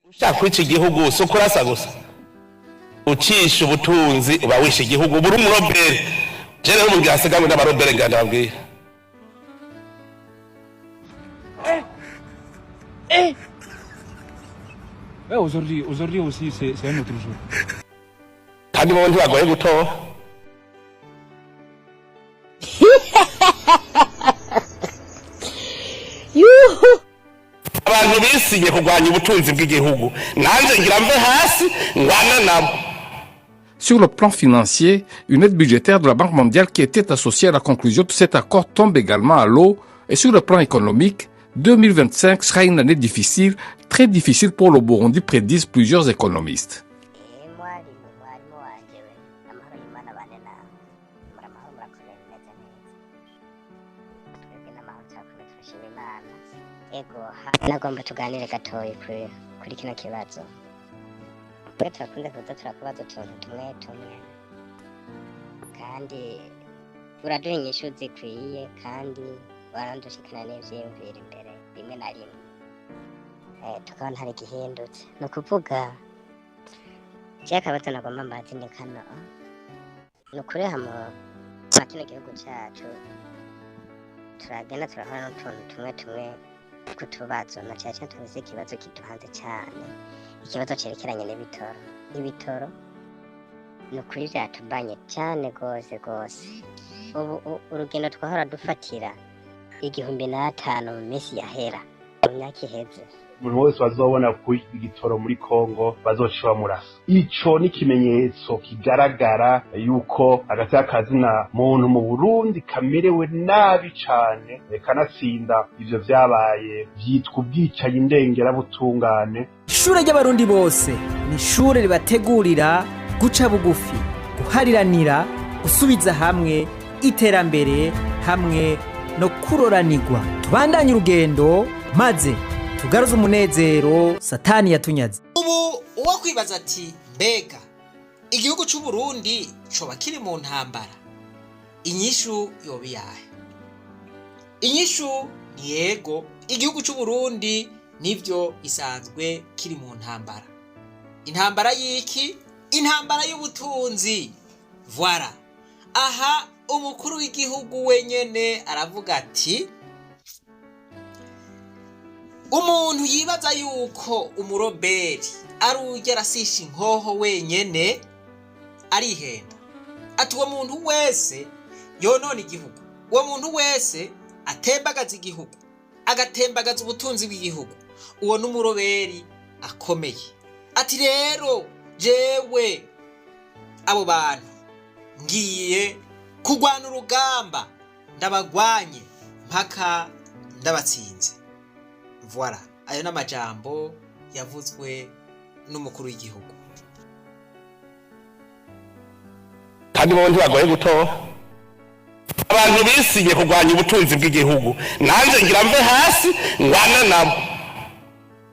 ushaka kwica igihugu si ukurasa gusa ucisha ubutunzi uba wishe igihugu buri umurobere je rero mu gihe hasigaye n'abarobere ngandababwira Aujourd'hui aussi, c'est un autre jour. kandi bo ntibagoye gutora abantu bisinye kurwanya ubutunzi bw'igihugu nanje ngira mve hasi ngwana nabo. Sur le plan financier, une aide budgétaire de la Banque mondiale qui était associée à la conclusion de cet accord tombe également à l'eau. Et sur le plan économique, 2025 sera une année difficile, très difficile pour le Burundi, prédisent plusieurs économistes. nagomba tuganire gatoyi kuri kino kibazo twe turakunze kuza turakubaza utuntu tumwe tumwe kandi uraduha inyishu zikwiye kandi warandushikana n'ivyiyumviro imbere rimwe na rimwe tukabona hari igihindutse ni ukuvuga je akabazo nagomba mbazi ni kano ni ukuri hama kino gihugu cacu turagenda turahura n'utuntu tumwe tumwe kutubazo na cyane tuvuze ikibazo kiduhanze cyane ikibazo cerekeranye n'ibitoro ni ukuri vyatubanye cyane gose ubu urugendo twahora dufatira 1500 mu minsi yahera mu myaka iheze umuntu wese bazobona ku igitoro muri Kongo bazoca bamurasa ico ni kimenyetso kigaragara yuko hagati y'akazina muntu mu Burundi kamerewe nabi cane kanatsinda ivyo vyabaye vyitwa ubwicaye indengera butungane. Ishure ry'abarundi bose ni ishure ribategurira guca bugufi guhariranira gusubiza hamwe iterambere hamwe no kuroranirwa tubandanye urugendo maze tugaruza umunezero satani yatunyaze. Ubu uwo kwibaza ati mbega igihugu cy'u Burundi coba kiri mu ntambara, inyishu yobiyahe? Inyishu ni yego, igihugu cy'u Burundi nivyo isanzwe kiri mu ntambara. Intambara y'iki? Intambara y'ubutunzi. Voilà. Aha umukuru w'igihugu wenyene aravuga ati umuntu yibaza yuko umuroberi ari ugera asisha inkoho wenyene arihenda. Ati uwo muntu wese yonona igihugu, uwo muntu wese atembagaza igihugu, agatembagaza ubutunzi bw'igihugu, uwo n'umuroberi akomeye. Ati rero jewe abo bantu ngiye kugwana urugamba ndabagwanye mpaka ndabatsinze. Voilà, ayo n'amajambo yavuzwe n'umukuru w'igihugu. kandi bo ntibagoye gutora abantu bisinye kurwanya ubutunzi bw'igihugu nanje ngira mve hasi ngwana nabo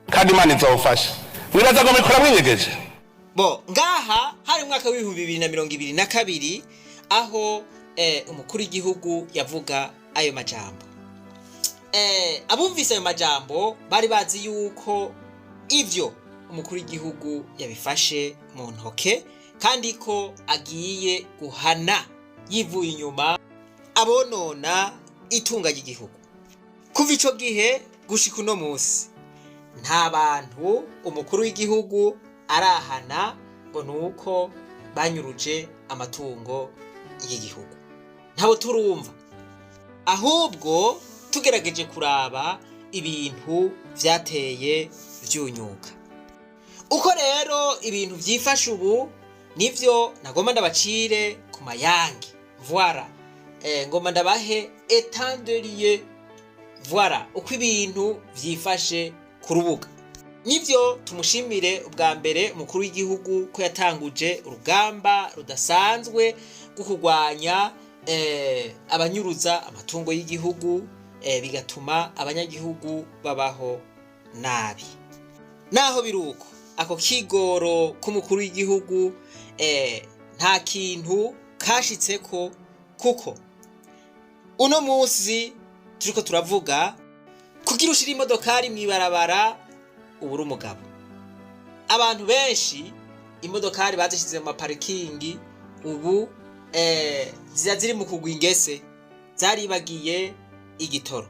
kandi Imana izofasha. Mwibaza ngo mukora mwinyegeje Bo ngaha hari umwaka w'2022 aho umukuru w'igihugu yavuga ayo majambo. Abumvise ayo majambo bari bazi yuko ivyo umukuru w'igihugu yabifashe mu ntoke kandi ko agiye guhana yivuye inyuma abonona itunga ry'igihugu. Kuva ico gihe gushika uno musi nta bantu umukuru w'igihugu arahana ngo nuko banyuruje amatungo y'igihugu. Ntabo turumva. Ahubwo tugerageje kuraba ibintu vyateye vyunyuka. Uko rero ibintu vyifashe ubu nivyo nagomba ndabacire ku mayange. Voilà. Ngomba ndabahe etandelier. Voilà uko ibintu vyifashe ku rubuga. Nivyo tumushimire ubwa mbere umukuru w'igihugu ko yatanguje urugamba rudasanzwe rwo kurwanya abanyuruza amatungo y'igihugu bigatuma abanyagihugu babaho nabi. Naho biruko ako kigoro k'umukuru w'igihugu nta kintu kashitseko kuko uno musi turiko turavuga kugira ushira imodokari mwibarabara ubura umugabo. abantu benshi imodokari bazishyize mu maparikingi ubu ziba ziri mu kugwa ingese, zaribagiye igitoro.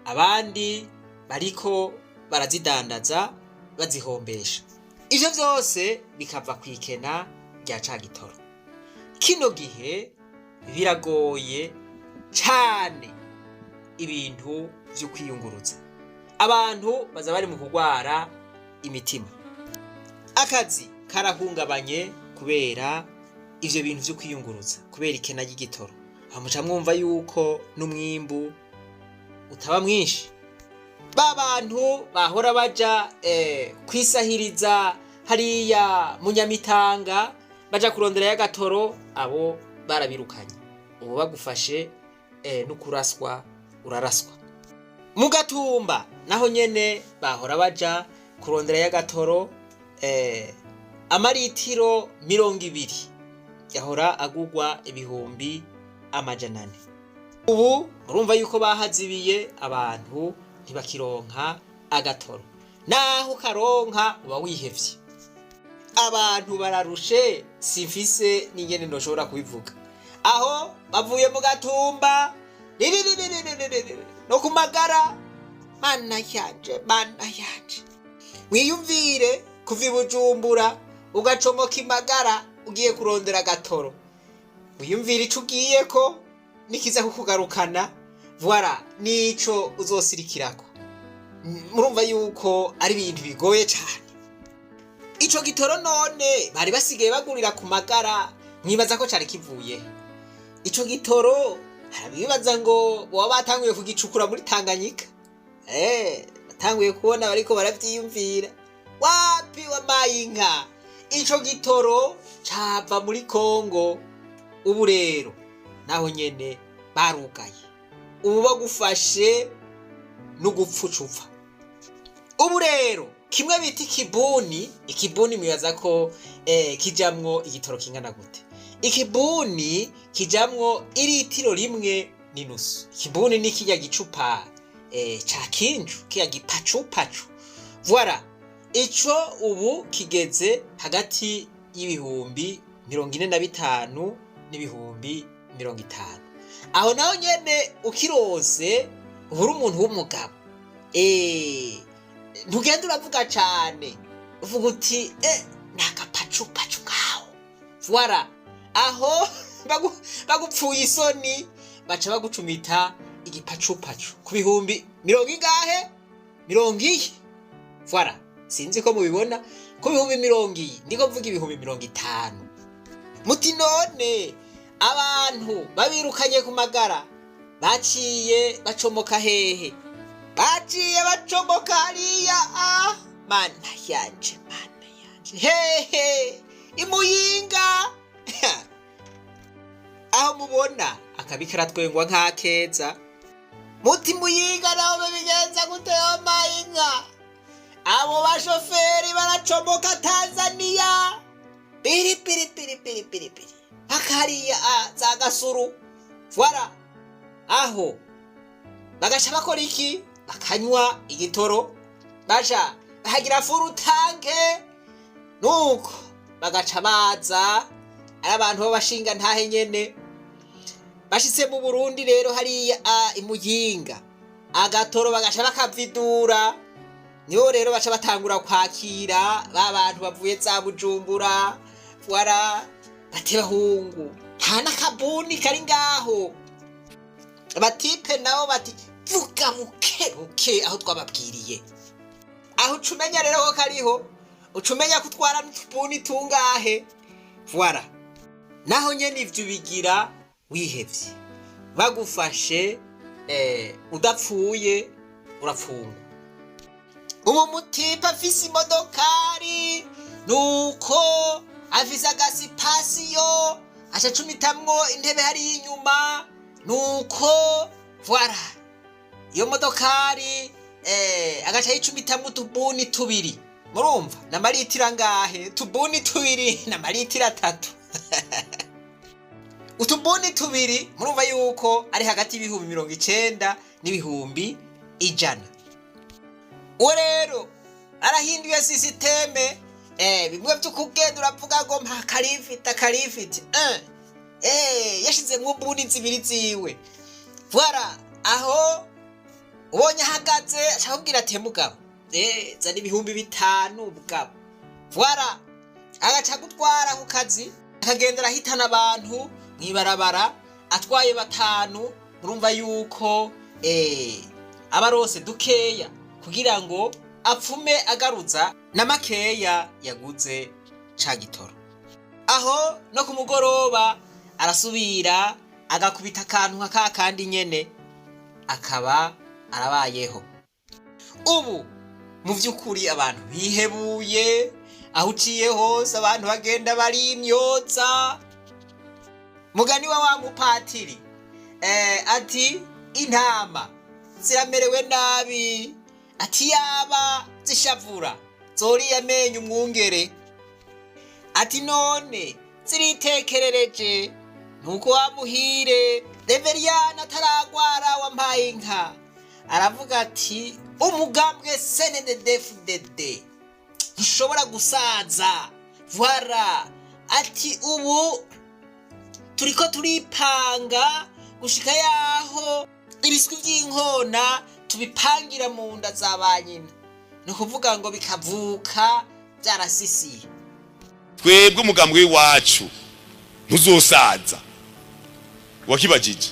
Abandi bariko barazidandaza bazihombesha. Ivyo vyose bikava kwikena rya ca gitoro. Kino gihe biragoye cane ibintu vyo kwiyunguruza. Abantu baza bari mu kugwara imitima. Akazi karahungabanye kubera ivyo bintu vyo kwiyunguruza, kubera ikena ry'igitoro. Hamuca mwumva yuko n'umwimbu utaba mwinshi. Ba bantu bahora baja kwisahiriza hariya mu Nyamitanga baja kurondera y'agatoro, abo barabirukanye. Ubu bagufashe n'ukuraswa uraraswa. Mu Gatumba naho nyene bahora baja kurondera y'agatoro, amaritiro 200 yahora agugwa ibihumbi 400. Ubu murumva yuko bahazibiye, abantu ntibakironka agatoro. Naho karonka uba wihevye. Abantu bararushe, simfise n'ingene ndoshobora kubivuga. Aho bavuye mu Gatumba no kumagara, mana yanje. Mwiyumvire kuva i Bujumbura ugacomoka imagara ugiye kurondera agatoro. Mwiyumvire ico ugiye ko nikiza kukugarukana, voilà, nico uzosirikirako. Murumva yuko ari ibintu bigoye cyane. Ico gitoro none bari basigaye bagurira ku magara, mwibaza ko cari kivuye. Ico gitoro harabibaza ngo baba batanguye kugicukura muri Tanganyika. Batanguye kubona bariko baravyiyumvira. Wapi wa mayinka, ico gitoro cava muri Kongo. Ubu rero naho nyene barugaye. Ubu bagufashe n'ugupfucupfa. Ubu rero kimwe bita ikibuni mwibaza ko kijamwo igitoro kingana gute? Ikibuni kijamwo iritiro 1.5. Ikibuni ni kirya gicupa ca kinju, kirya gipacupacu. Voilà, ico ubu kigeze hagati y'ibihumbi 45 n'ibihumbi 50. Aho naho nyene ukirose ubura umuntu w'umugabo. Ntugenda uravuga cane, uvuga uti nagapacupacu ngaho. Voilà, aho bagupfuye isoni baca bagucumita igipacupacu ku bihumbi 70. Voilà, sinzi ko mubibona, ku bihumbi 70 ndiko mvuga ibihumbi 50. Muti none abantu babirukanye ku magara baciye bacomoka hehe? Baciye bacomoka hariya mana yanje hehe imuyinga. Aho mubona akabi karatwengwa nk'akeza. Muti muyinga naho babigenza gute yo mayinga? Abo bashoferi baracomoka Tanzania. Piri akariya za Gasuru. Voilà, aho bagaca bakora iki? Bakanywa igitoro, baja bahagira furu tanke, nuko bagaca baza ari abantu b'abashinga ntahe nyene. Bashitse mu Burundi rero hariya imuyinga, agatoro bagaca bakavidura. Niho rero baca batangura kwakira ba bantu bavuye za Bujumbura. Voilà, bati bahungu nta nakabuni kari ngaho. Batipe nabo bati vuga buke aho twababwiriye. Aho cumenya rero ko kariho, ucumenya kutwara n'utubuni tungahe. Voilà, naho nyene ivyo bigira wihevye. Bagufashe udapfuye urapfungwa. Ubu mutipe afise imodokari, nuko afise agasipasiyo acacumitamwo intebe hari inyuma, nuko voilà, iyo modokari agaca yicumitamwo utubuni 2. Murumva na maritira ngahe? Tubuni 2 na maritira 3. Utubuni 2 murumva yuko ari hagati y'ibihumbi 90 n'ibihumbi 100. Uwo rero arahinduye systeme, bimwe byo kugenda uravuga ngo mpa karifiti yashizemwo buni zibiri ziwe voilà aho ubonye ahagaze ashakubwira ati mugabo zana 5,000 bugabo voilà agaca gutwara ku kazi akagendera ahitana abantu mwibarabara atwaye 5 murumva yuko abarose dukeya kugira ngo apfume agaruza na makeya yaguze ca gitoro. Aho no ku mugoroba arasubira agakubita akantu nka kandi nyene akaba arabayeho. Ubu mu vy'ukuri abantu bihebuye aho uciye hose abantu bagenda barimyotsa. Mugani wa mupatiri ati intama ziramerewe nabi ati yaba zishavura zori yamenye umwungere ati none ziritekerereje nuko wamuhire Reveriyana ataragwara wampaye inka aravuga ati umugambwe CNDD-FDD ntushobora gusaza voilà ati ubu turiko turipanga gushika yaho ibiswi by'inkona tubipangira mu nda za banyina no kuvuga ngo bikavuka byarasisiye. Twebwe umugambwe wacu ntuzosaza wakibajije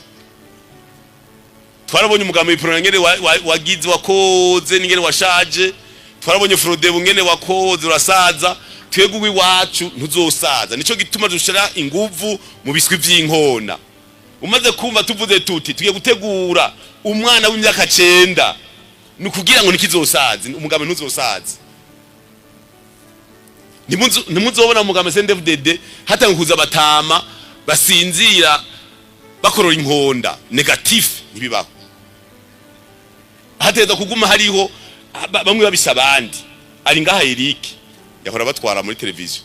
twarabonye umugambwe w'ipirona ngene wagize wakoze n'ingene washaje twarabonye Frodebu ngene wakoze urasaza twebwe iwacu ntuzosaza nico gituma dushira inguvu mu biswi by'inkona. Umaze kumva tuvuze tuti tugiye gutegura umwana w'imyaka 9 nukugira ngo nikizosaza umugambe ntuzosaza. Nimuzobona umugambe CNDD-FDD hata nkuza batama basinzira bakorora inkonda negatif nibibaho. Hateza kuguma hariho bamwe babisabandi ari ngaha Eric yakora batwara muri televiziyo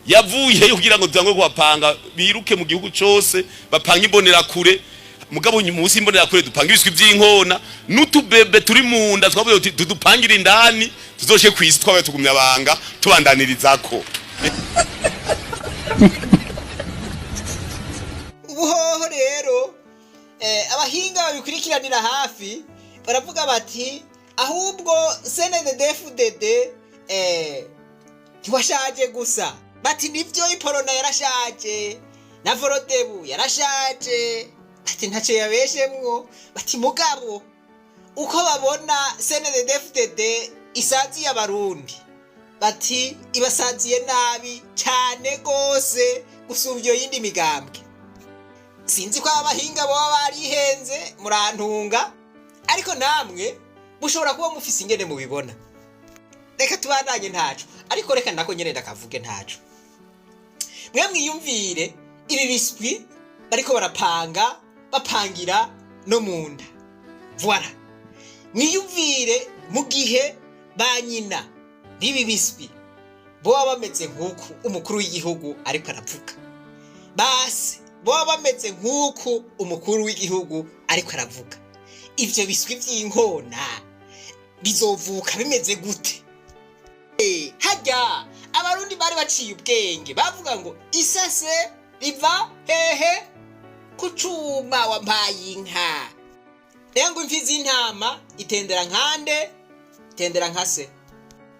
yavuye kugira ngo dutangwe kwapanga biruke mu gihugu cyose bapanga imbonera kure mugabo munsi imbonera kure dupanga ibiswi by'inkona n'utubebe turi mu nda twavuye tudupangira indani tuzoshe kwisi twabaye tugumya banga tubandanirizako. Ubuhoho rero abahinga babikurikiranira hafi baravuga bati ahubwo CNDD-FDD ntiwashaje gusa bati nivyo iporona yarashaje na Frodebu yarashaje bati ntace yabeshemwo bati mugabo uko babona CNDD-FDD isaziye abarundi bati ibasaziye nabi cyane gose gusumvyo yindi migambwe. Sinzi ko abahinga baba barihenze murantunga ariko namwe mushobora kuba mufise ingene mubibona. Reka tubandanye ntacu ariko reka nako nyene ndakavuge ntacu. Mwe mwiyumvire ibi biswi bariko bapangira no munda. Voilà. Mwiyumvire mu gihe banyina bibi biswi bo bameze nkuko umukuru w'igihugu ariko aravuga. Basi bo bameze nkuko umukuru w'igihugu ariko aravuga. Ivyo biswi by'inkona bizovuka bimeze gute? Hajya abarundi bari baciye ubwenge bavuga ngo isase riva hehe kucuma wampaye inka. Nengo imfizi intama itendera nkande itendera nkase.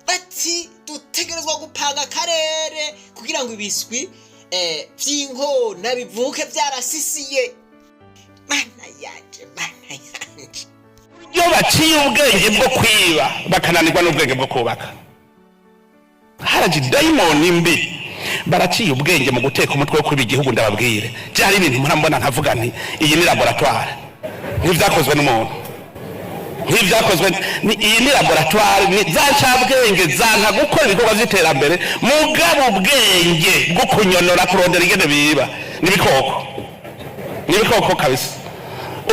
Bati dutegerezwa gupanga akarere kugira ngo ibiswi by'inkona bivuke byarasisiye. Mana yanje iyo baciye ubwenge bwo kwiba bakananirwa n'ubwenge bwo kubaka haraje daimoni mbi baraciye ubwenge mu guteka umutwe wo kwiba igihugu. Ndababwire byari ibintu murambona nkavuga nti iyi ni laboratoire nk'ivyakozwe n'umuntu nk'ivyakozwe iyi ni laboratoire ni zacabwenge zanka gukora ibikorwa vy'iterambere mugabo ubwenge bwo kunyonora kurondera ingene biba n'ibikoko kabisa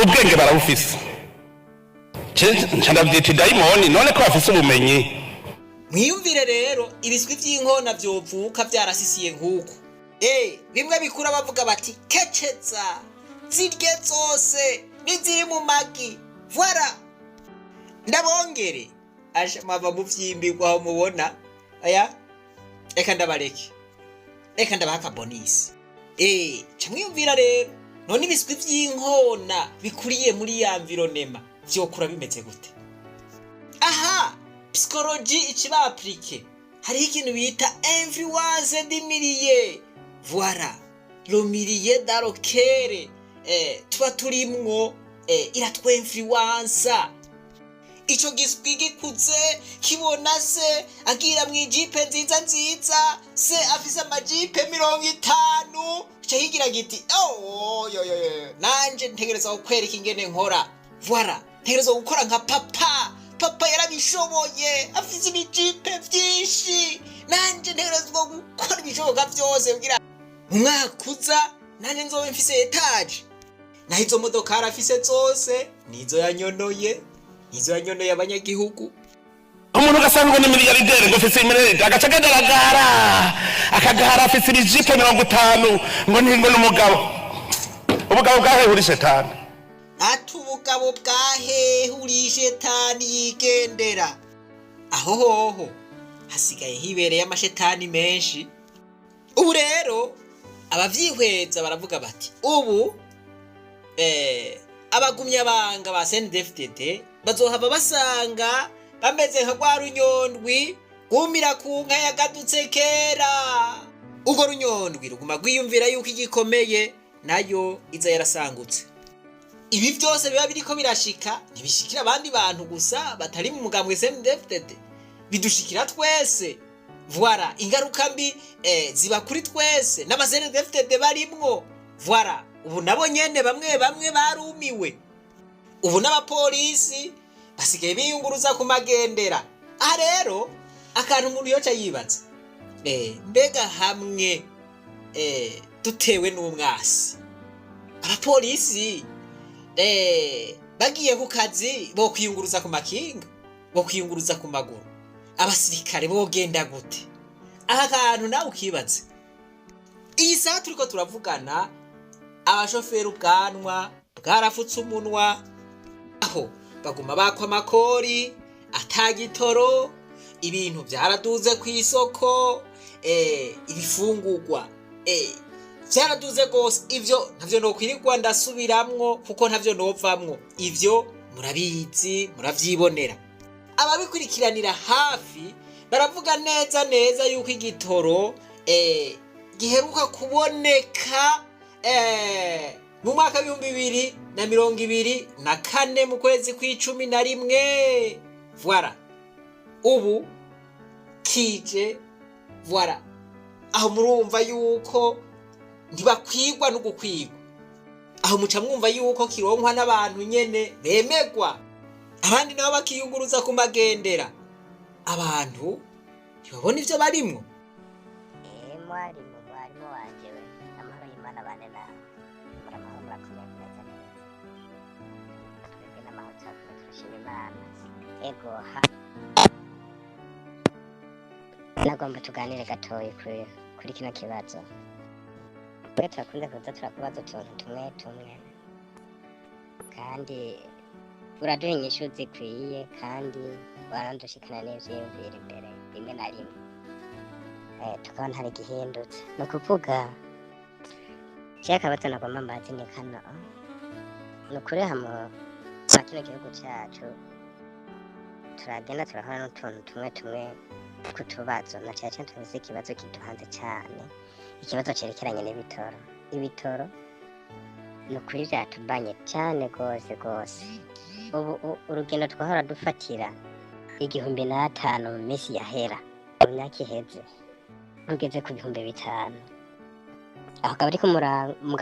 ubwenge barabufise. Ndavyita daimoni none ko bafise ubumenyi. Mwiyumvire rero ibiswi by'inkona byovuka byarasisiye nkuko. Bimwe bikura bavuga bati keceza zirye zose niziri mu magi. Voilà. Ndabongere aje mava mu vyimbirwa aho mubona aya reka ndabareke, reka ndabaha akabonisi. Ca mwiyumvira rero, none ibiswi vy'inkona bikuriye muri ya environnement vyokura bimeze gute? Aha, psychologie ikiba appliqué. Hariho ikintu bita influence du milieu. Voilà, le milieu dans lequel tuba turimwo iratwinfluensa. Ico giswi gikuze kibona se agira mwijipe nziza nziza, se afise amajipe 50, ca higira giti nanje ntegereza kukwereka ingene nkora. Voilà, ntegereza gukora nka papa yarabishoboye, afise ibijipe vyinshi, nanje ntegereza gukora ibishoboka vyose kugira umwaka uza nanje nzobe mfise etage. Naho izo modoka arafise zose nizo yanyonoye, nizo yanyonoye abanyagihugu. Umuntu ugasanga ni miliyarderi ngo afise imirere agaca akagahara afise ibijipe 50 ngo ntingo n'umugabo. Ubugabo bwahehura shetani. Ati ubugabo bwahehura shetani yigendera. Aho hoho hasigaye hibereye amashetani menshi. Ubu rero abavyihweza baravuga bati ubu abagumya banga ba CNDD-FDD bazohava basanga bameze nka rwa runyondwi gumira ku nka yagadutse kera. Ugo runyondwi ruguma gwiyumvira yuko igikomeye nayo iza yarasangutse. Ibi byose biba biriko birashika ntibishikira abandi bantu gusa batari mu mugambwe CNDD-FDD, bidushikira twese. Voilà, ingaruka mbi ziba kuri twese n'aba CNDD-FDD barimwo. Voilà, ubu nabo nyene bamwe barumiwe. Ubu n'abapolisi basigaye biyunguruza ku magendera. Aha rero akantu umuntu yoca yibaza, mbega hamwe dutewe n'umwasi, abapolisi bagiye ku kazi bo kwiyunguruza ku makinga, bo kwiyunguruza ku maguru, abasirikare bogenda gute? Aha kantu nawe ukibaze. Iyi saha turiko turavugana abashoferi ubwanwa bwarafutse umunwa, aho baguma bakwa amakori atagitoro, ibintu byaraduze ku isoko, ibifungurwa byaraduze gose. Ivyo ntavyo nokwirirwa ndasubiramwo kuko ntavyo novamwo, ivyo murabizi muravyibonera. Ababikurikiranira hafi baravuga neza yuko igitoro giheruka kuboneka mu mwaka w'2024 mu kwezi kwa11. Voilà, ubu kije. Voilà, aho murumva yuko ntibakwigwa no gukwigwa. Aho muca mwumva yuko kironkwa n'abantu nyene bemegwa, abandi nabo bakiyunguruza ku magendera. Abantu ntibabona ivyo barimwo. Mwarimu wanje we, amahoro y'Imana bane nawe. Muramaho murakomeye neza neza. Twebwe n'amahoro turashima Imana. Ego nagomba tuganire gatoyi kuri kino kibazo. Twe turakunze kuza turakubaza utuntu tumwe kandi uraduha inyishu zikwiye kandi warandushikana n'ivyiyumviro imbere rimwe na rimwe. Tukabona hari igihindutse. Ni ukuvuga akabazo nagomba mbazi ni kano, ni ukuri hamwe mwa kino gihugu cyacu turagenda turahura n'utuntu tumwe tw'utubazo, na cyane tuzi ikibazo kiduhanze cyane, ikibazo cyerekeranye n'ibitoro. Ibitoro ni ukuri byatubanye cyane rwose. Ubu urugendo twahora dufatira 1,500 mu minsi yahera, mu myaka iheze rugeze ku 5,000. Aho akaba ari mu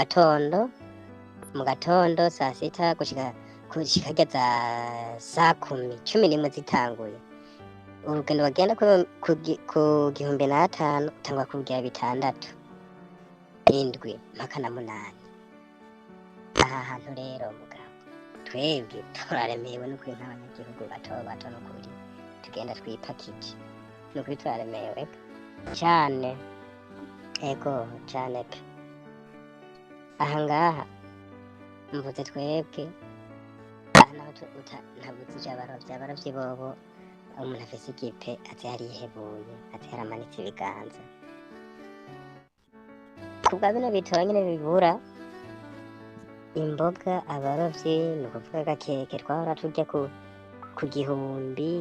gatondo saa sita gushika kugeza saa 10 zitanguye. Urugendo bagenda ku 1,500 utangwa kugira 6, 7 mpaka na 8. Aha hantu rero mugabo twebwe turaremewe no kuri nk'abanyagihugu bato no kuri tugenda twipakije, no kuri turaremewe cyane. Ego cyane pe. Aha ngaha mvuze twebwe naho ntabuze abarovyi bobo umuntu afise igipe aze yarihebuye aze yaramanitse ibiganza kubwa bino bitoro nyene bibura imboga abarovyi ni ukuvuga agakeke twahora turya ku gihumbi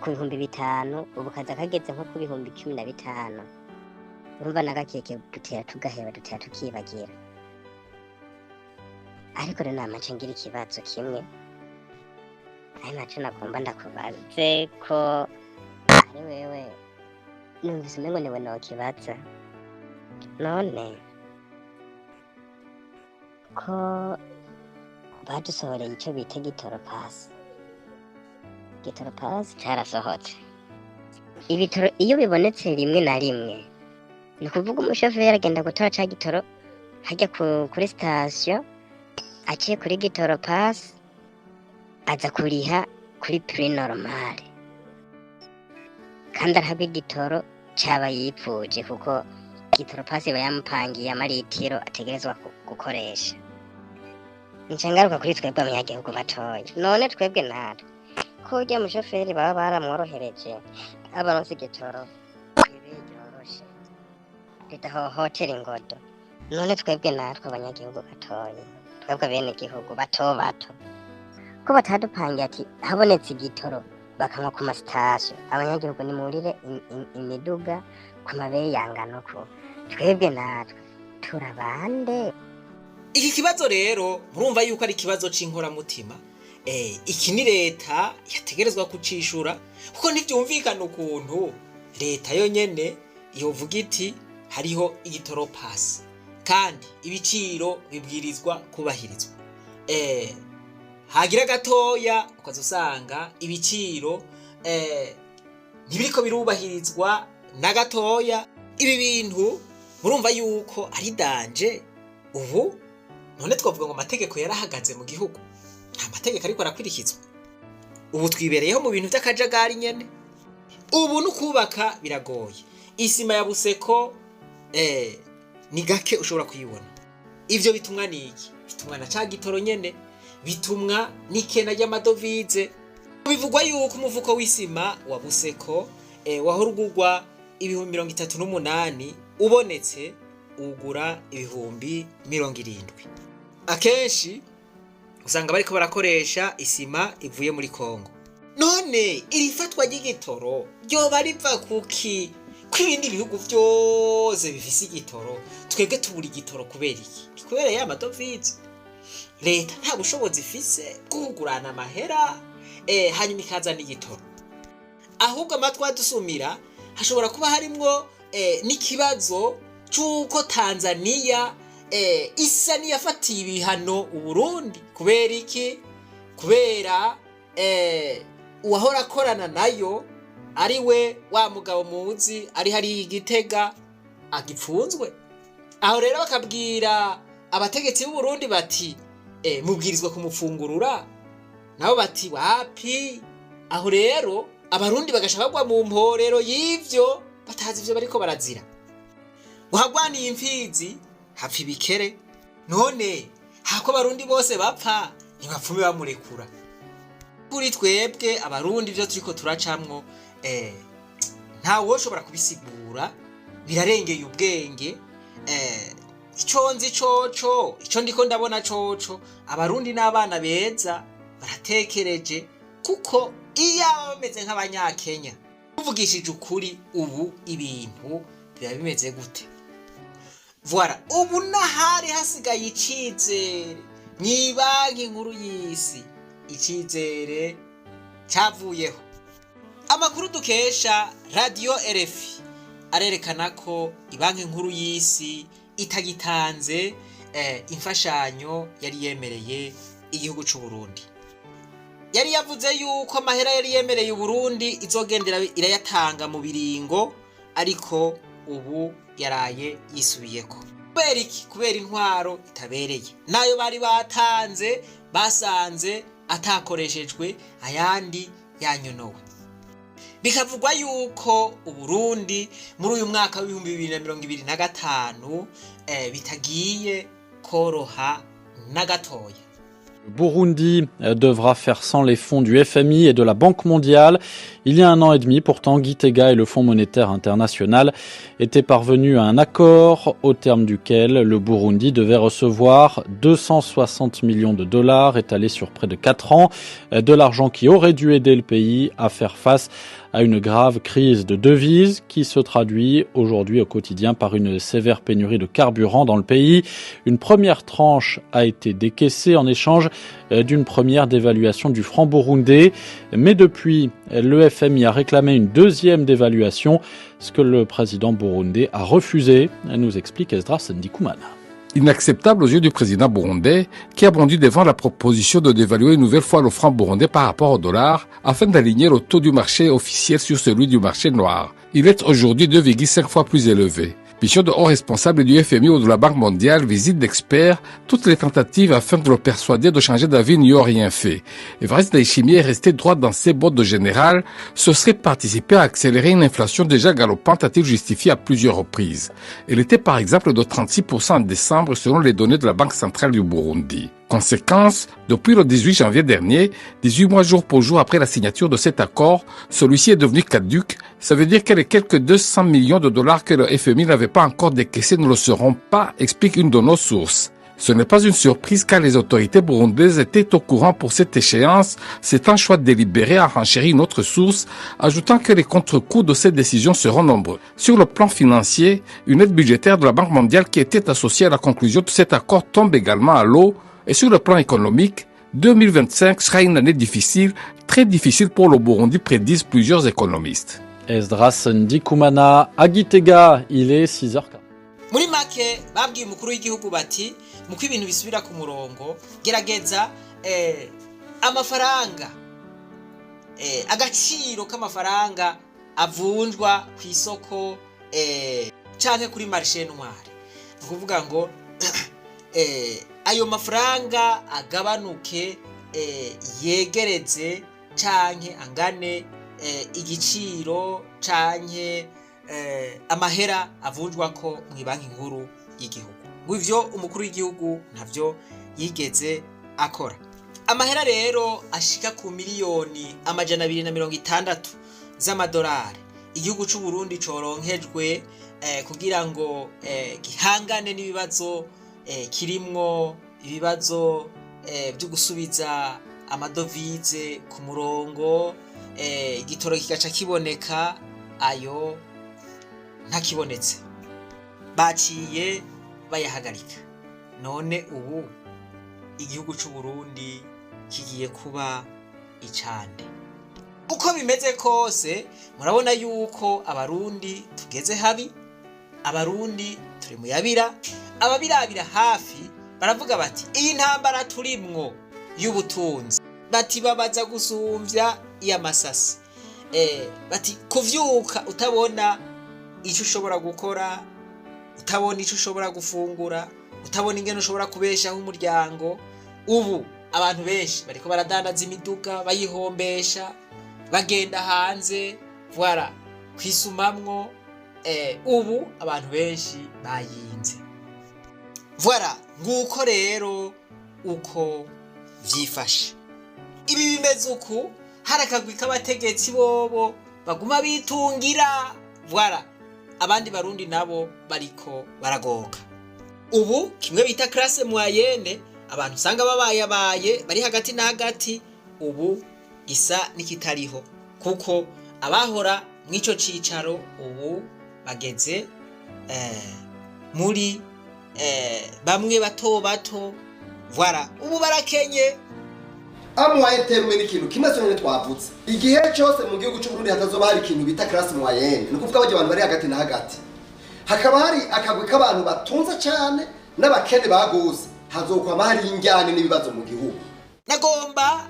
ku bihumbi 5 ubu kaza kageze nko ku bihumbi 15 urumva n'agakeke dutera tugaheba dutera tukibagira ariko rero namace ngira ikibazo kimwe ari naco nagomba ndakubaze ko ari wewe numvise umengo niwe nokibaza none ko badusohoreye ico bita gitoro pasi carasohotse ibitoro iyo bibonetse rimwe na rimwe ni ukuvuga umushoferi agenda gutora ca gitoro hajya kuri sitasiyo aciye kuri gitoro pasi aza kuriha kuri prix normale kandi arahabwa igitoro caba yipfuje kuko gitoro pasi iba yamupangiye amaritiro ategerezwa gukoresha nca ngaruka kuri twebwe abanyagihugu batoya none twebwe natwe ko urya mushoferi baba baramworohereje abaronse igitoro biroroshe bidahohotera ingodo none twebwe natwe abanyagihugu batoya twebwe bene igihugu bato ko batadupangiye ati habonetse igitoro bakanywa ku masitasiyo abanyagihugu nimurire imiduga ku mabeye yangana uko twebwe natwe turabande. Iki kibazo rero murumva yuko ari ikibazo c'inkoramutima iki ni leta yategerezwa kucishura kuko ntivyumvikana ukuntu leta yonyene yovuga iti hariho igitoro pasi kandi ibiciro bibwirizwa kubahirizwa hagira gatoya ukazusanga ibiciro ntibiriko birubahirizwa na gatoya. Ibi bintu murumva yuko ari danje. Ubu none twavuga ngo amategeko yarahagaze mu gihugu, nta mategeko ariko arakurikizwa. Ubu twibereyeho mu bintu by'akajagari nyene. Ubu nukubaka biragoye. Isima ya Buseko ni gake ushobora kuyibona. Ivyo bitumwa niki? Bitumwa na ca gitoro nyene, bitumwa n'ikena ry'amadovize. Bivugwa yuko umufuko w'isima wa Buseko wahorugurwa ibihumbi 38 ubonetse ugura ibihumbi 70. Akenshi usanga bariko barakoresha isima ivuye muri Kongo. None iri fatwa ry'igitoro ryoba riva kuki? Kwibindi bihugu vyose bifise igitoro, twebwe tubura igitoro kubera iki? Kubera ya madovize. Leta nta bushobozi ifise kugurana amahera hanyuma ikaza n'igitoro. Ahubwo amatwa dusumira hashobora kuba harimwo n'ikibazo cyuko Tanzania isa niyafatiye ibihano Uburundi. Kubera iki? Kubera uwahora akorana nayo ari we wa mugabo muzi ari hari Igitega agipfunzwe. Aho rero bakabwira abategetsi b'u Burundi bati mubwirizwa kumufungurura, nabo bati wapi. Aho rero abarundi bagashaka bagwa mu mporero y'ivyo batazi ivyo bariko barazira. Uhagwaniye imfizi hapfa ibikere. None hako abarundi bose bapfa ntibapfume bamurekura. Kuri twebwe abarundi ivyo turiko turacamwo nta woshobora kubisigura, birarengeye ubwenge. Ico nzi coco, ico ndiko ndabona coco, abarundi n'abana beza baratekereje kuko iya bameze nk'abanyakenya. Uvugishije ukuri ubu ibintu biba bimeze gute? Voilà, ubu nahari hasigaye icizere mwibanki nkuru y'isi. Icizere cyavuyeho. Amakuru dukesha radio RFI arerekana ko ibanki nkuru y'isi itagitanze imfashanyo yari yemereye igihugu c'u Burundi. Yari yavuze yuko amahera yari yemereye Burundi izogendera irayatanga mu biringo, ariko ubu yaraye yisubiyeko. Kubera iki? Kubera intwaro itabereye. Nayo bari batanze basanze atakoreshejwe, ayandi yanyonowe. Bikavugwa yuko Uburundi muri uyu mwaka wa 2025 bitagiye koroha na gatoya. Le Burundi devra faire sans les fonds du FMI et de la Banque mondiale. Il y a 1 an et demi, pourtant, Gitega et le Fonds monétaire international étaient parvenus à un accord au terme duquel le Burundi devait recevoir 260 millions de dollars étalés sur près de 4 ans, de l'argent qui aurait dû aider le pays à faire face à une grave crise de devises qui se traduit aujourd'hui au quotidien par une sévère pénurie de carburant dans le pays. Une première tranche a été décaissée en échange d'une première dévaluation du franc burundais. Mais depuis, le FMI a réclamé une deuxième dévaluation, ce que le président burundais a refusé, nous explique Esdras Ndikumana. Inacceptable aux yeux du président burundais qui a bondi devant la proposition de dévaluer une nouvelle fois le franc burundais par rapport au dollar afin d'aligner le taux du marché officiel sur celui du marché noir. Il est aujourd'hui 2,5 fois plus élevé. Mission de haut responsable du FMI ou de la Banque mondiale, visite d'experts, toutes les tentatives afin de le persuader de changer d'avis n'y ont rien fait. Evariste Ndayishimiye est resté droit dans ses bottes de général, ce serait participer à accélérer une inflation déjà galopante, a-t-il justifié à plusieurs reprises. Elle était par exemple de 36% en décembre selon les données de la Banque centrale du Burundi. Conséquence, depuis le 18 janvier dernier, 18 mois jour pour jour après la signature de cet accord, celui-ci est devenu caduc. Ça veut dire que les quelques 200 millions de dollars que le FMI n'avait pas encore décaissés ne le seront pas, explique une de nos sources. Ce n'est pas une surprise car les autorités burundaises étaient au courant pour cette échéance. C'est un choix délibéré, a renchéri une autre source, ajoutant que les contre-coups de cette décision seront nombreux. Sur le plan financier, une aide budgétaire de la Banque mondiale qui était associée à la conclusion de cet accord tombe également à l'eau. Et sur le plan économique, 2025 sera une année difficile, très difficile pour le Burundi, prédisent plusieurs économistes. Esdras Ndikumana, à Gitega, il est 6h40. muri make babwiye umukuru w'igihugu bati muko ibintu bisubira ku murongo gerageza amafaranga agaciro k'amafaranga avunjwa ku isoko canke kuri marché noir ukuvuga ngo ayo mafaranga agabanuke yegereze canke angane igiciro canke amahera avunjwa ko mu banki nkuru y'igihugu. Ngwivyo umukuru w'igihugu ntavyo yigeze akora. Amahera rero ashika ku miliyoni 260 z'amadolari igihugu c'u Burundi coronkejwe kugira ngo gihangane n'ibibazo kirimwo ibibazo byo gusubiza amadovize ku murongo, igitoro kigaca kiboneka, ayo ntakibonetse baciye bayahagarika. None ubu igihugu c'u Burundi kigiye kuba icande. Uko bimeze kose murabona yuko abarundi tugeze habi, abarundi turi mu yabira, ababirabira hafi baravuga bati iyi ntambara turimwo y'ubutunzi bati babaza gusumvya iy'amasasi, bati kuvyuka utabona ico ushobora gukora, utabona ico ushobora gufungura, utabona ingene ushobora kubeshaho umuryango. Ubu abantu benshi bariko baradandaza imiduga bayihombesha, bagenda hanze voilà kwisumamwo, ubu abantu benshi bayinze. Voilà nguko rero uko vyifashe. Ibi bimeze uku harakagwi k'abategetsi bobo baguma bitungira, voilà abandi barundi nabo bariko baragoka. Ubu kimwe bita classe moyenne, abantu usanga babaye bari hagati na hagati, ubu gisa nikitariho kuko abahora mwico cicaro ubu bageze muri bamwe bato bato, voilà ubu barakenye. Amoyenne terme ni ikintu kimwe cyane twavutse. Igihe cyose mu gihugu cy'u Burundi hatazoba hari ikintu bita classe moyenne, ni kuvuga abaje abantu bari hagati na hagati. Hakaba hari akagwi k'abantu batunza cyane n'abakene baguze, hazokwama hari injyane n'ibibazo mu gihugu. Nagomba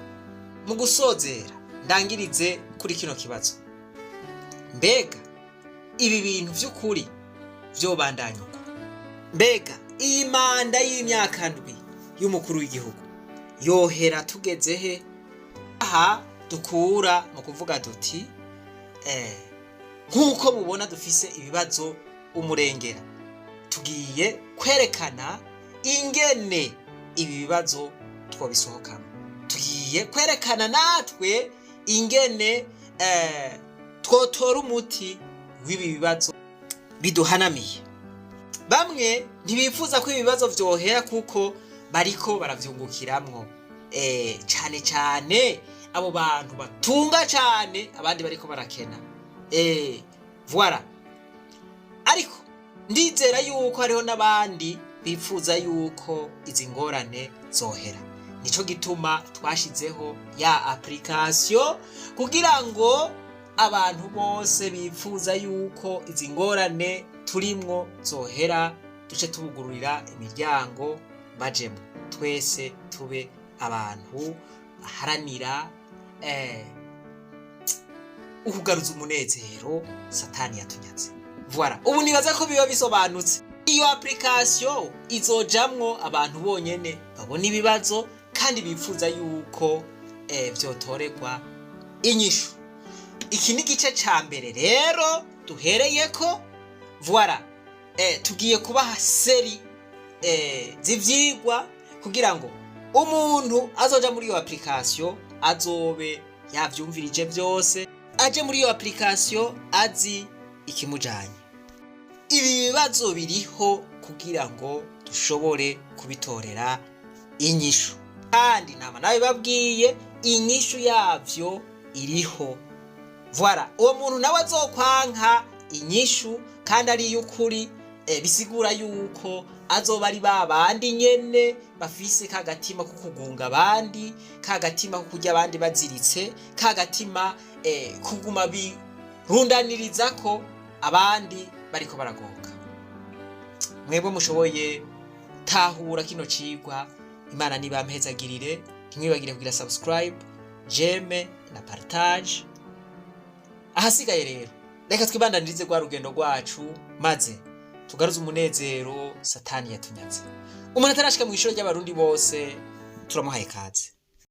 mu gusozera ndangirize kuri kino kibazo. Mbega ibi bintu vy'ukuri vyobandanya uko? Mbega iyi manda y'imyaka 7 y'umukuru w'igihugu yohera tugeze he? Aha dukura mu kuvuga duti nkuko mubona dufise ibibazo umurengera, tugiye kwerekana ingene ibi bibazo twobisohokamo. Tugiye kwerekana natwe ingene twotora umuti w'ibi bibazo biduhanamiye. Bamwe ntibifuza ko ibibazo vyohera kuko bariko baravyungukiramwo. Cane cane abo bantu batunga cane, abandi bariko barakena. Voilà. Ariko ndizera yuko hariho n'abandi bifuza yuko izi ngorane zohera. Nico gituma twashizeho ya application kugira ngo abantu bose bifuza yuko izi ngorane turimwo zohera, duce tubugururira imiryango bajemo, twese tube abantu baharanira ukugaruza umunezero Satani yatunyaze. Voilà, ubu nibaza ko biba bisobanutse. Iyo application izojamwo abantu bonyene babona ibibazo kandi bifuza yuko vyotoregwa inyishu. Iki ni gice ca mbere rero duhereyeko. Voilà, tugiye kubaha seri z'ivyigwa kugira ngo umuntu azoja muri iyo application azobe yavyumvirije byose, aje muri iyo application azi ikimujanye. Ibi bibazo biriho kugira ngo dushobore kubitorera inyishu, kandi nama nawe babwiye inyishu yavyo iriho. Voilà, uwo muntu nawe azokwanka inyishu kandi ari y'ukuri, bisigura yuko azoba ari babandi nyene bafise kagatima ko kugunga abandi, kagatima ko kurya abandi baziritse, kagatima kuguma birundaniriza ko abandi bariko baragoka. Mwebwe mushoboye tahura kino cigwa, Imana nibampezagirire. Ntimwibagire kugira subscribe, jeme na partage. Ahasigaye rero reka twibandanirize rwa rugendo rwacu maze tugaruze umunezero Satani yatunyaze. Umuntu atarashika mu ishuri ry'abarundi bose turamuhaye kaze.